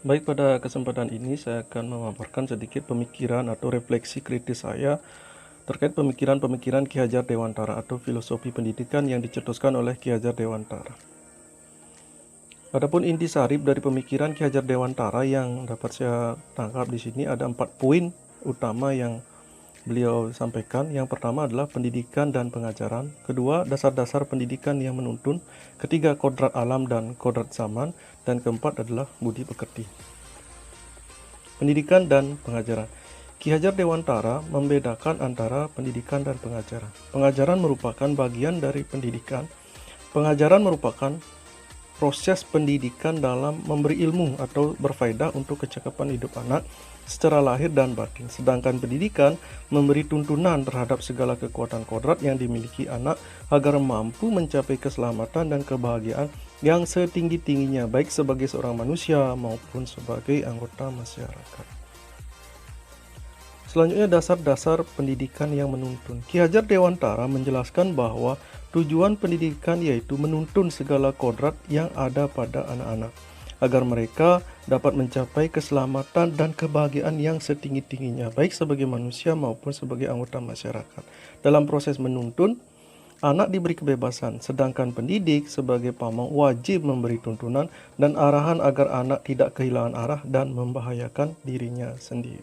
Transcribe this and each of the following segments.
Baik, pada kesempatan ini saya akan memaparkan sedikit pemikiran atau refleksi kritis saya terkait pemikiran-pemikiran Ki Hajar Dewantara atau filosofi pendidikan yang dicetuskan oleh Ki Hajar Dewantara. Adapun intisari dari pemikiran Ki Hajar Dewantara yang dapat saya tangkap di sini ada 4 poin utama yang beliau sampaikan. Yang pertama adalah pendidikan dan pengajaran. Kedua, dasar-dasar pendidikan yang menuntun. Ketiga, kodrat alam dan kodrat zaman. Dan keempat adalah budi pekerti. Pendidikan dan pengajaran. Ki Hajar Dewantara membedakan antara pendidikan dan pengajaran. Pengajaran merupakan bagian dari pendidikan. Pengajaran merupakan proses pendidikan dalam memberi ilmu atau berfaedah untuk kecakapan hidup anak secara lahir dan batin. Sedangkan pendidikan memberi tuntunan terhadap segala kekuatan kodrat yang dimiliki anak agar mampu mencapai keselamatan dan kebahagiaan yang setinggi-tingginya, baik sebagai seorang manusia maupun sebagai anggota masyarakat. Selanjutnya, dasar-dasar pendidikan yang menuntun. Ki Hajar Dewantara menjelaskan bahwa tujuan pendidikan yaitu menuntun segala kodrat yang ada pada anak-anak agar mereka dapat mencapai keselamatan dan kebahagiaan yang setinggi-tingginya, baik sebagai manusia maupun sebagai anggota masyarakat. Dalam proses menuntun, anak diberi kebebasan, sedangkan pendidik sebagai pamong wajib memberi tuntunan dan arahan agar anak tidak kehilangan arah dan membahayakan dirinya sendiri.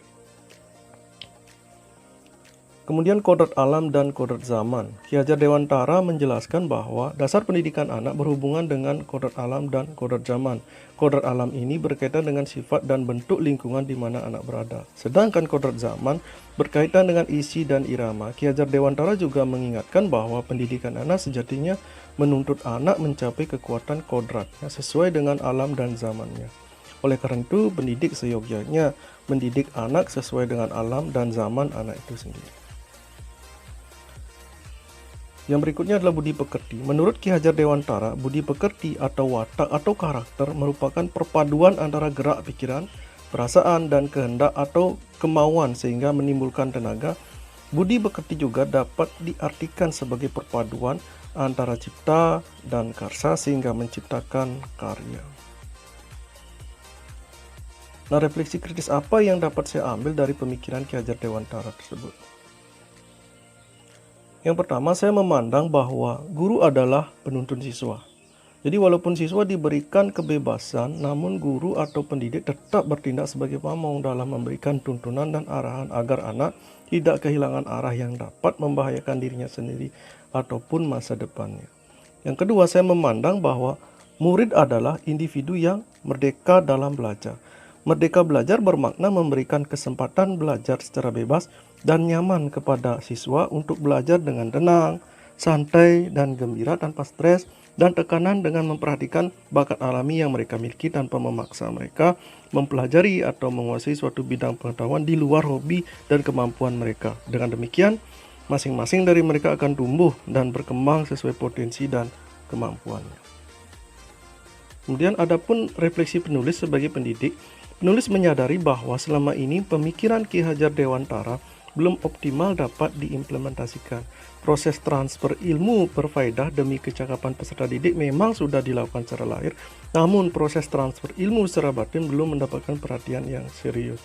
Kemudian kodrat alam dan kodrat zaman. Ki Hajar Dewantara menjelaskan bahwa dasar pendidikan anak berhubungan dengan kodrat alam dan kodrat zaman. Kodrat alam ini berkaitan dengan sifat dan bentuk lingkungan di mana anak berada. Sedangkan kodrat zaman berkaitan dengan isi dan irama. Ki Hajar Dewantara juga mengingatkan bahwa pendidikan anak sejatinya menuntut anak mencapai kekuatan kodratnya sesuai dengan alam dan zamannya. Oleh karena itu, pendidik seyogyanya mendidik anak sesuai dengan alam dan zaman anak itu sendiri. Yang berikutnya adalah budi pekerti. Menurut Ki Hajar Dewantara, budi pekerti atau watak atau karakter merupakan perpaduan antara gerak pikiran, perasaan, dan kehendak atau kemauan sehingga menimbulkan tenaga. Budi pekerti juga dapat diartikan sebagai perpaduan antara cipta dan karsa sehingga menciptakan karya. Nah, refleksi kritis apa yang dapat saya ambil dari pemikiran Ki Hajar Dewantara tersebut? Yang pertama, saya memandang bahwa guru adalah penuntun siswa. Jadi walaupun siswa diberikan kebebasan, namun guru atau pendidik tetap bertindak sebagai pamong dalam memberikan tuntunan dan arahan agar anak tidak kehilangan arah yang dapat membahayakan dirinya sendiri ataupun masa depannya. Yang kedua, saya memandang bahwa murid adalah individu yang merdeka dalam belajar. Merdeka belajar bermakna memberikan kesempatan belajar secara bebas dan nyaman kepada siswa untuk belajar dengan tenang, santai, dan gembira tanpa stres dan tekanan dengan memperhatikan bakat alami yang mereka miliki tanpa memaksa mereka mempelajari atau menguasai suatu bidang pengetahuan di luar hobi dan kemampuan mereka. Dengan demikian, masing-masing dari mereka akan tumbuh dan berkembang sesuai potensi dan kemampuannya. Kemudian adapun refleksi penulis sebagai pendidik, penulis menyadari bahwa selama ini pemikiran Ki Hajar Dewantara belum optimal dapat diimplementasikan. Proses transfer ilmu berfaedah demi kecakapan peserta didik memang sudah dilakukan secara lahir, namun proses transfer ilmu secara batin belum mendapatkan perhatian yang serius.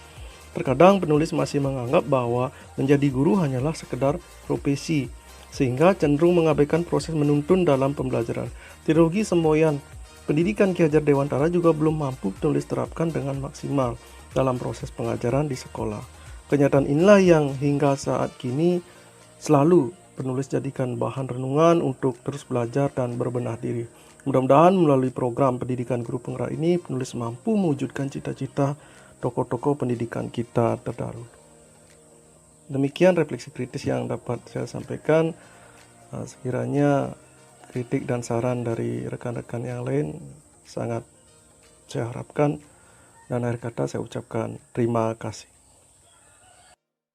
Terkadang penulis masih menganggap bahwa menjadi guru hanyalah sekedar profesi, sehingga cenderung mengabaikan proses menuntun dalam pembelajaran. Teologi semboyan pendidikan Ki Hajar Dewantara juga belum mampu penulis terapkan dengan maksimal dalam proses pengajaran di sekolah. Kenyataan inilah yang hingga saat kini selalu penulis jadikan bahan renungan untuk terus belajar dan berbenah diri. Mudah-mudahan melalui program pendidikan guru penggerak ini, penulis mampu mewujudkan cita-cita tokoh-tokoh pendidikan kita terdahulu. Demikian refleksi kritis yang dapat saya sampaikan. Sekiranya kritik dan saran dari rekan-rekan yang lain sangat saya harapkan, dan akhir kata saya ucapkan terima kasih.